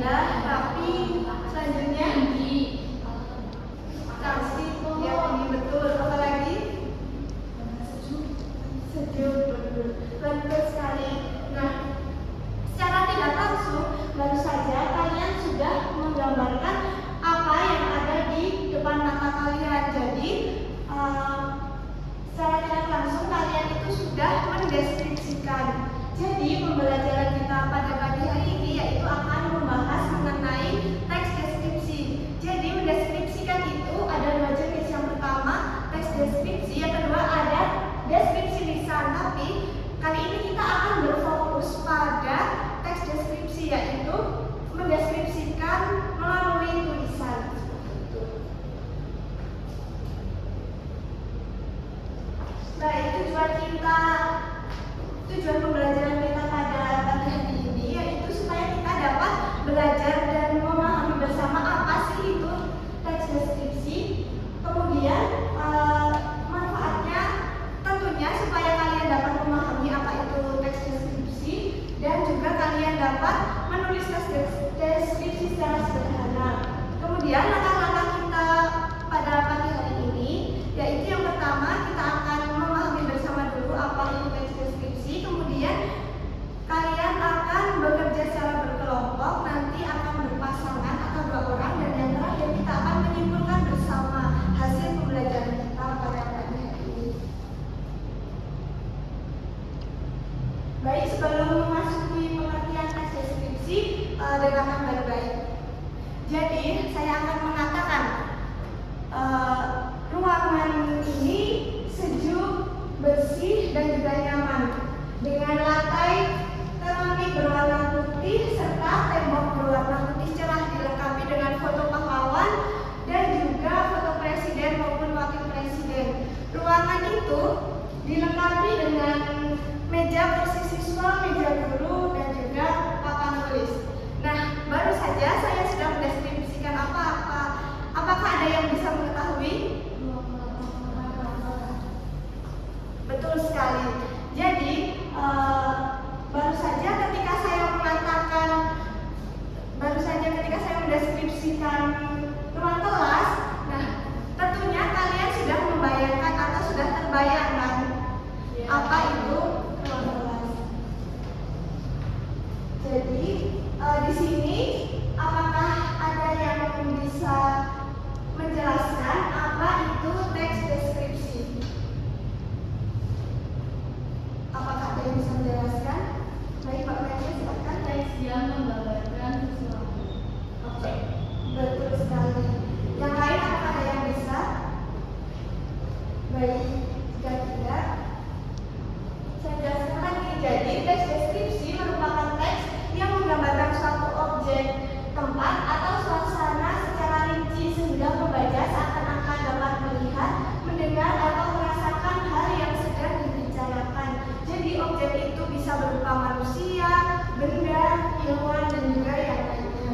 indah, rapi. Selanjutnya cantik, ya ini betul. Apalagi sejuk, betul. Betul sekali. Nah, secara tidak langsung baru saja kalian sudah menggambarkan apa yang ada di depan mata kalian. Jadi secara tidak langsung kalian itu sudah mendeskripsikan. Jadi pembelajaran kita pada pagi hari ini yaitu akan membahas mengenai teks deskripsi. Jadi mendeskripsikan itu ada dua jenis. Yang pertama teks deskripsi, yang kedua ada deskripsi lisan. Tapi kali ini kita akan berfokus pada teks deskripsi, yaitu mendeskripsikan melalui tulisan. Baik, tujuan pembelajaran kita pada pagi hari ini yaitu supaya kita dapat belajar dan memahami bersama apa sih itu teks deskripsi. Kemudian manfaatnya tentunya supaya kalian dapat memahami apa itu teks deskripsi dan juga kalian dapat menulis teks deskripsi secara sederhana. Kemudian langkah-langkah kita pada pagi hari ini yaitu yang pertama kita akan memahami bersama dulu apa itu teks deskripsi. Kemudian kalian akan bekerja secara berkelompok, nanti akan berpasangan atau dua orang, dan yang terakhir kita akan menyimpulkan bersama hasil pembelajaran kita pada pagi hari ini. Baik, sebelum memasuki pengertian teks deskripsi, dengarkan baik-baik. Jadi saya akan mengatakan ruangan ini sejuk, bersih, dan juga nyaman dengan lantai keramik berwarna putih serta tembok berwarna putih cerah dilengkapi dengan foto pahlawan dan juga foto presiden maupun wakil presiden. Ruangan itu dilengkapi dengan meja kursi siswa, meja guru, dan juga papan tulis. Nah, baru saja saya sudah mendeskripsikan apa-apa. Apakah ada yang bisa mengetahui? Betul sekali. Jadi baru saja ketika saya mendeskripsikan ruang kelas, nah tentunya kalian sudah membayangkan atau sudah terbayangkan apa itu ruang kelas. Jadi di sini apakah ada yang bisa menjelaskan apa itu teks deskripsi? Apakah ada yang bisa menjelaskan? Baik, Pak Menko, silakan. Teks yang menggambarkan sesuatu. Oke, betul sekali. Yang lain apakah ada yang bisa? Baik, jika tidak, saya jelaskan lagi. Jadi teks deskripsi merupakan teks yang menggambarkan suatu objek, tempat, atau suasana secara rinci sehingga pembaca seakan-akan dapat melihat, mendengar, atau merasakan hal yang sedang dibicarakan. Jadi objek itu bisa berupa manusia, benda, hewan, dan juga yang lainnya.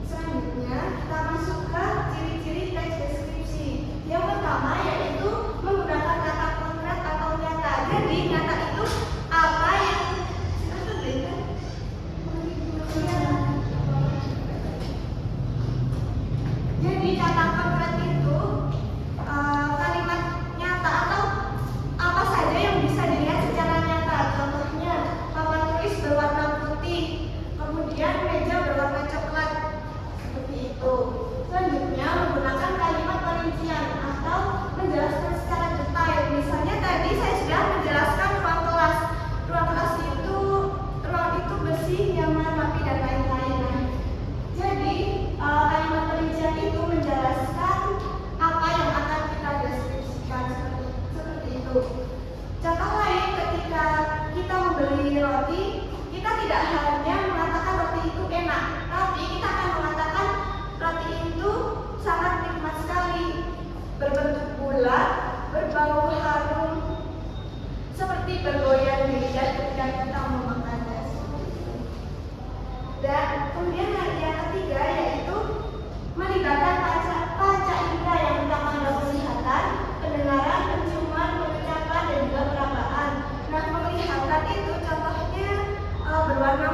Selanjutnya kita masuk ke ciri-ciri teks deskripsi. Yang pertama yaitu menggunakan kata konkret atau nyata. Jadi nyata itu apa yang jadi kata konkret itu kalimat nyata atau apa saja yang bisa dilihat secara nyata. Contohnya papan tulis berwarna putih, kemudian meja berwarna coklat, seperti itu. Selanjutnya menggunakan kalimat perincian atau menjelaskan secara detail. Misalnya tadi saya sudah menjelaskan ruang kelas. Ruang itu bersih, nyaman, rapi, dan lain-lain. Jadi kalimat perincian itu menjelaskan apa yang akan kita deskripsikan seperti itu. Contoh lain, ketika kita membeli roti, kita tidak hanya mengatakan roti itu enak, tapi kita akan mengatakan roti itu sangat nikmat sekali, berbentuk bulat, berbau harum, seperti bergoyang di lidah ketika kita memakannya. Dan kemudian yang ketiga yaitu melibatkan panca indera yang utama penglihatan, pendengaran, penciuman, pengucapan, dan juga perabaan. Nah, penglihatan itu contohnya berwarna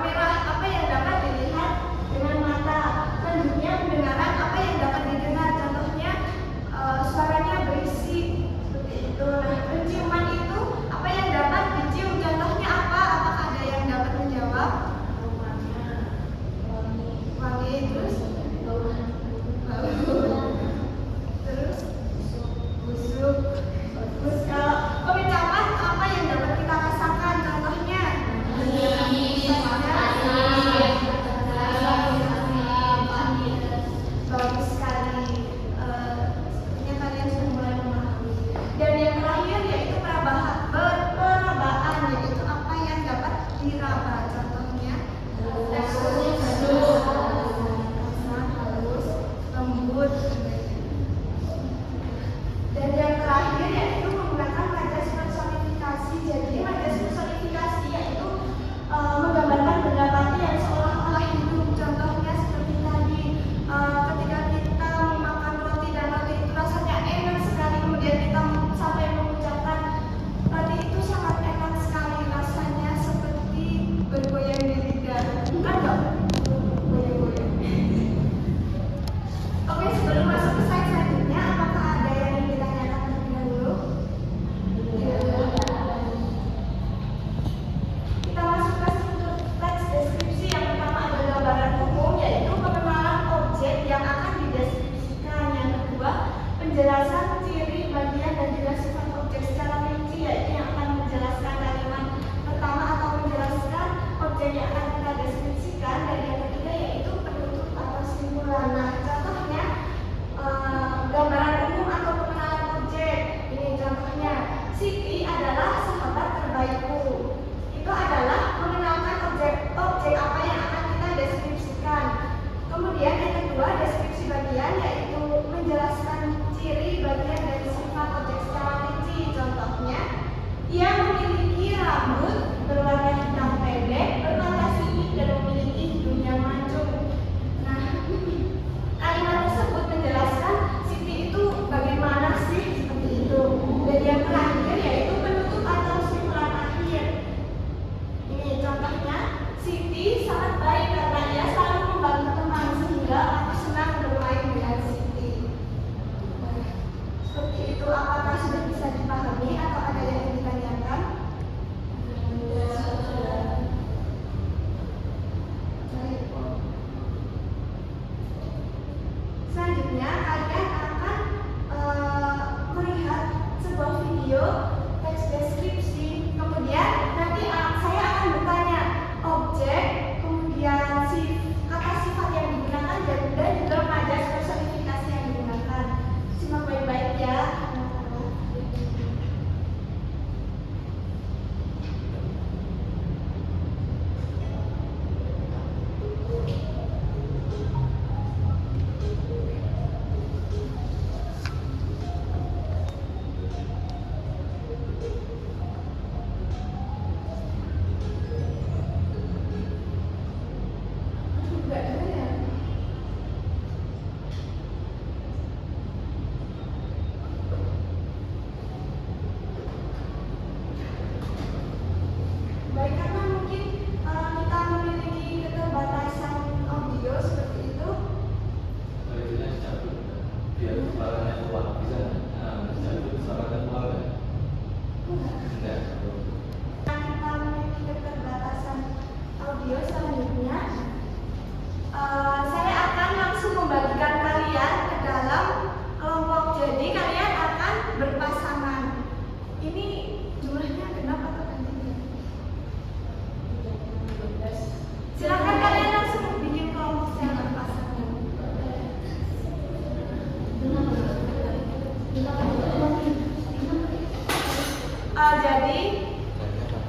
Jadi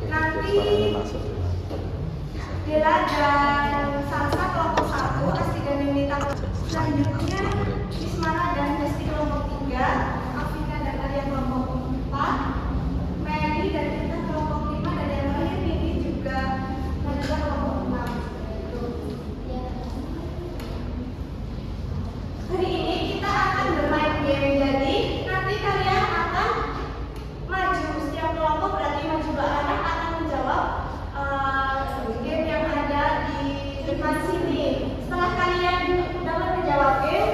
nanti Dela dan Salsa kelompok 1, Asti dan Nita selanjutnya Ismana dan Hesti kelompok 3, Afina dan Arya kelompok 4, Meli dan Rita kelompok 5, dan yang terakhir ini juga Najwa kelompok 6. Hari ini kita akan bermain game, jadi nanti kalian akan maju, setiap kelompok berarti maju ke arah akan menjawab game yang ada di depan sini. Setelah kalian dapat menjawab game,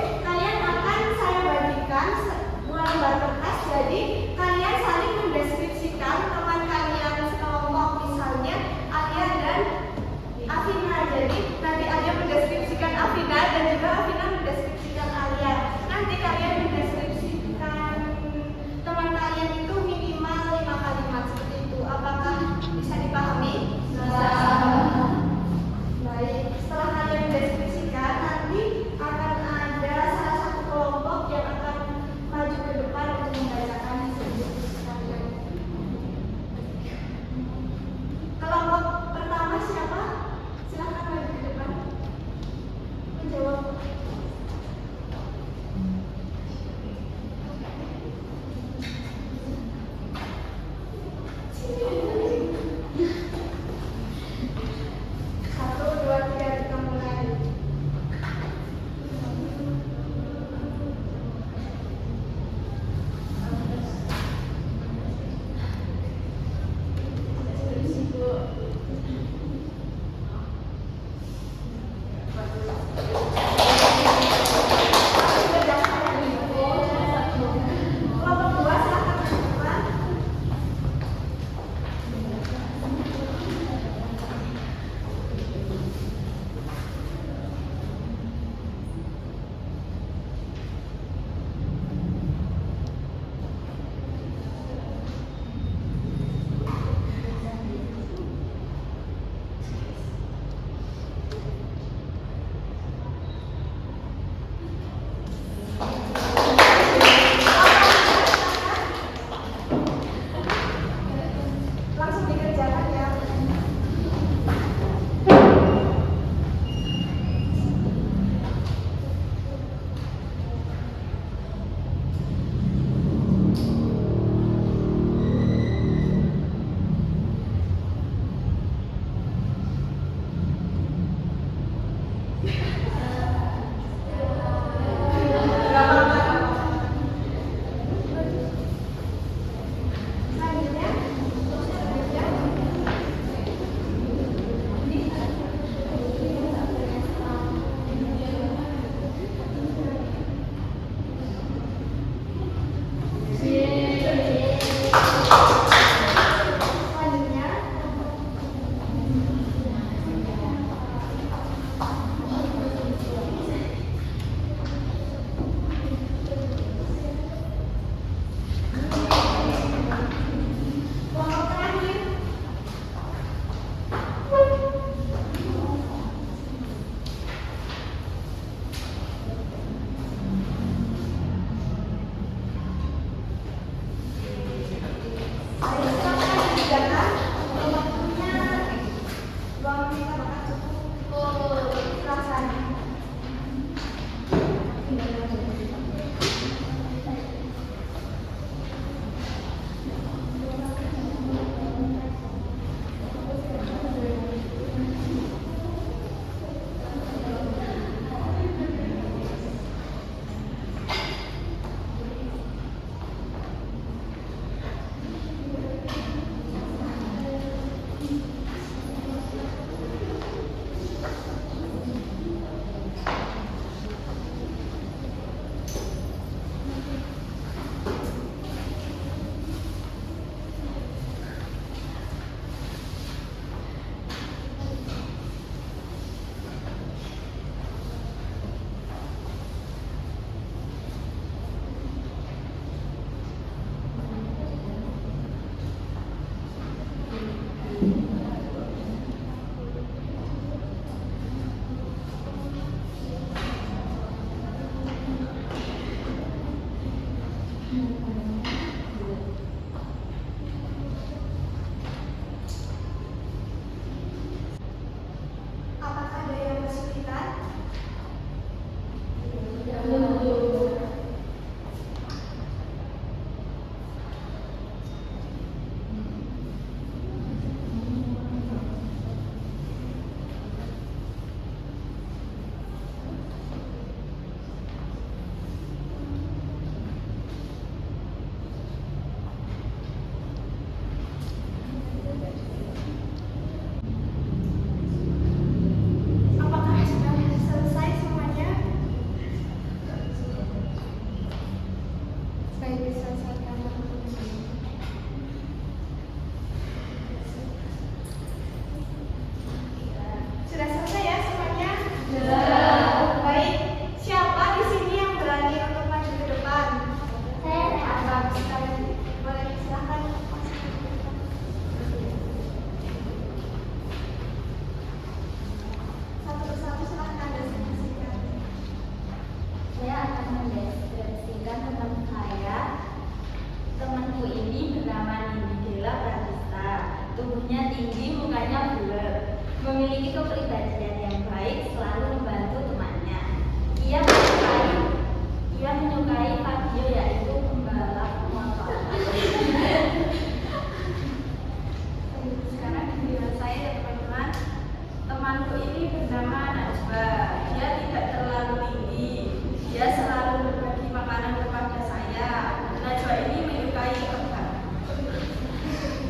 Temanku ini bernama Najwa. Dia tidak terlalu tinggi. Dia selalu berbagi makanan kepada saya. Najwa ini menyukai kebab.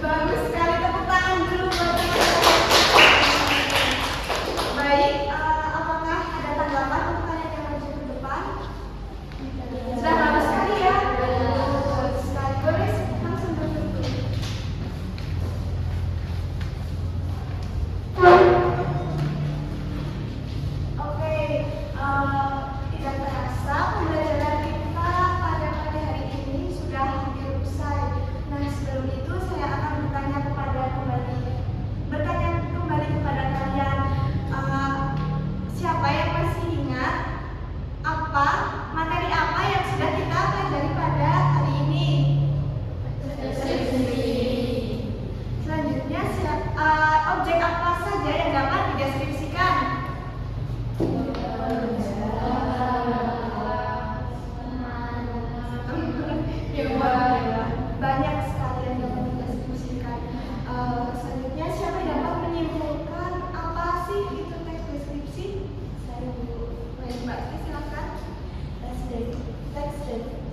Bagus sekali, tepuk tangan dulu buat teman-teman. Baik, apakah ada tanggapan untuk kalian yang maju ke depan? Sudah bagus sekali ya. Bagus sekali. Boleh langsung berduduk. Oke, tidak terasa pembelajaran kita pada pagi hari ini sudah hampir usai. Nah, sebelum itu saya akan bertanya kembali kepada kalian, siapa yang masih ingat materi apa yang sudah kita pelajari pada hari ini? Selanjutnya, objek apa saja yang dapat dideskripsikan? Banyak sekali yang dapat dideskripsikan. Selanjutnya, siapa yang dapat menyimpulkan apa sih itu teks deskripsi? Saya dulu. Baik, Mbak Sri, silakan. Teks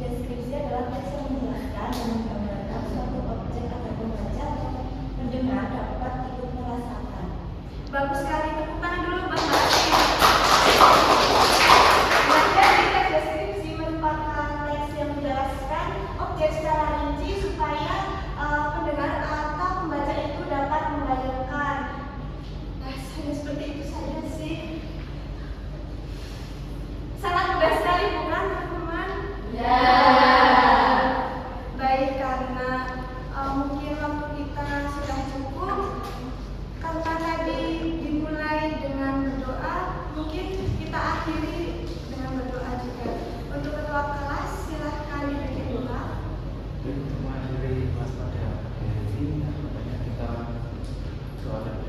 deskripsi adalah teks yang menjelaskan dan menggambarkan suatu objek agar pembaca atau pendengar dapat ikut merasakan. Bagus sekali, tepuk tangan dulu buat Mbak Sri. Jadi teks deskripsi merupakan teks yang menjelaskan objek secara rinci supaya pendengar atau pembaca itu dapat membayangkan. Nah, hanya seperti itu saja sih. Sangat mudah sekali, bukan teman-teman? Ya. Baik, karena mungkin waktu kita sudah cukup. Karena tadi dimulai dengan berdoa, mungkin kita akhiri dengan berdoa juga. Untuk ketua kelas, silahkan dibikin doa. Untuk mengakhiri kelas pada hari ini, kita doakan